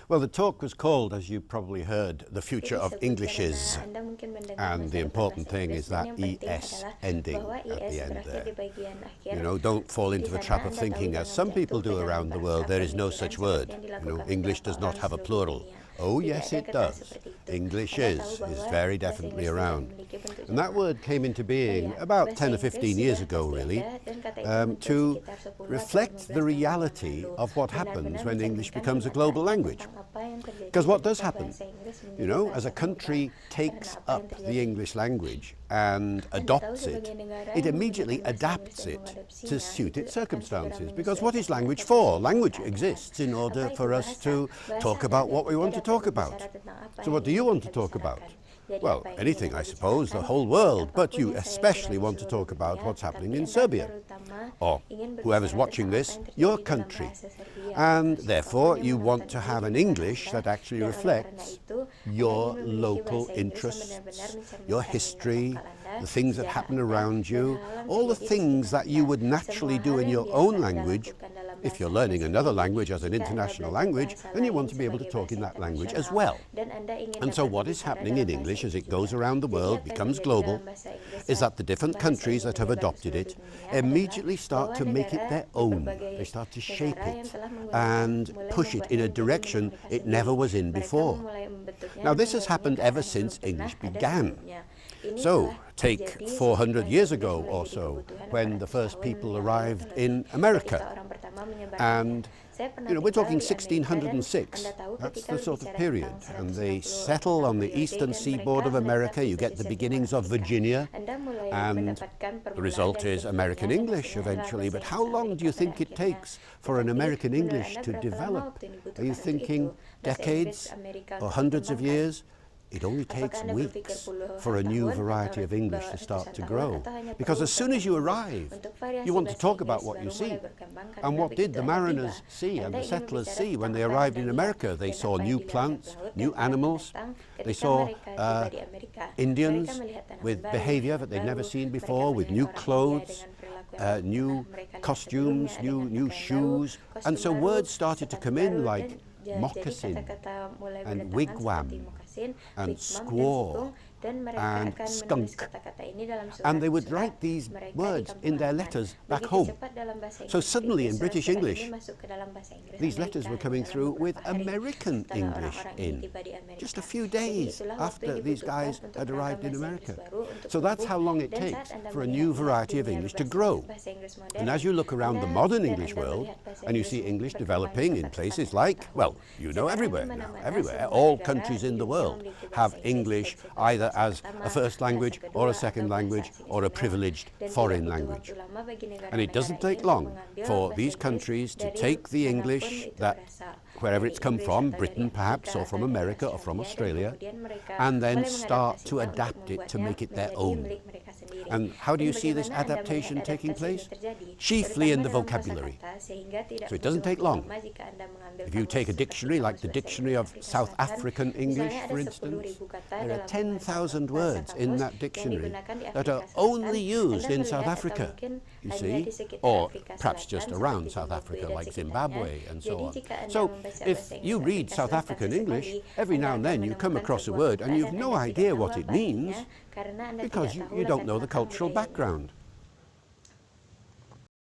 Well, the talk was called, as you probably heard, The Future of English Is. And the important thing is that ES ending at the end there. You know, don't fall into the trap of thinking, as some people do around the world, there is no such word. You know, English does not have a plural. Oh, yes, it does. English is very definitely around. And that word came into being about 10 or 15 years ago, really, to reflect the reality of what happens when English becomes a global language. Because what does happen? You know, as a country takes up the English language and adopts it, it immediately adapts it to suit its circumstances. Because what is language for? Language exists in order for us to talk about what we want to talk about. So what do you want to talk about? Well, anything, I suppose, the whole world, but you especially want to talk about what's happening in Serbia, or whoever's watching this, your country. And therefore, you want to have an English that actually reflects your local interests, your history, the things that happen around you, all the things that you would naturally do in your own language. If you're learning another language as an international language, then you want to be able to talk in that language as well. And so what is happening in English as it goes around the world, becomes global, is that the different countries that have adopted it immediately start to make it their own. They start to shape it and push it in a direction it never was in before. Now, this has happened ever since English began. So, take 400 years ago or so, when the first people arrived in America. And, you know, we're talking 1606, that's the sort of period. And they settle on the eastern seaboard of America. You get the beginnings of Virginia, and the result is American English eventually. But how long do you think it takes for an American English to develop? Are you thinking decades or hundreds of years? It only takes weeks for a new variety of English to start to grow. Because as soon as you arrive, you want to talk about what you see. And what did the mariners see and the settlers see when they arrived in America? They saw new plants, new animals. They saw Indians with behavior that they'd never seen before, with new clothes, new costumes, new shoes. And so words started to come in like moccasin and wigwam and squaw and skunk, and they would write these words in their letters back home. So suddenly in British English, these letters were coming through with American English in, just a few days after these guys had arrived in America. So that's how long it takes for a new variety of English to grow. And as you look around the modern English world, and you see English developing in places like, well, you know, everywhere now, everywhere. All countries in the world have English either as a first language or a second language or a privileged foreign language. And it doesn't take long for these countries to take the English that wherever it's come from, Britain perhaps, or from America or from Australia, and then start to adapt it to make it their own. And how do you see this adaptation taking place? Chiefly in the vocabulary. So it doesn't take long. If you take a dictionary like the Dictionary of South African English, for instance, there are 10,000 words in that dictionary that are only used in South Africa, you see, or perhaps just around South Africa, like Zimbabwe and so on. So if you read South African English, every now and then you come across a word and you've no idea what it means because you don't know the cultural background.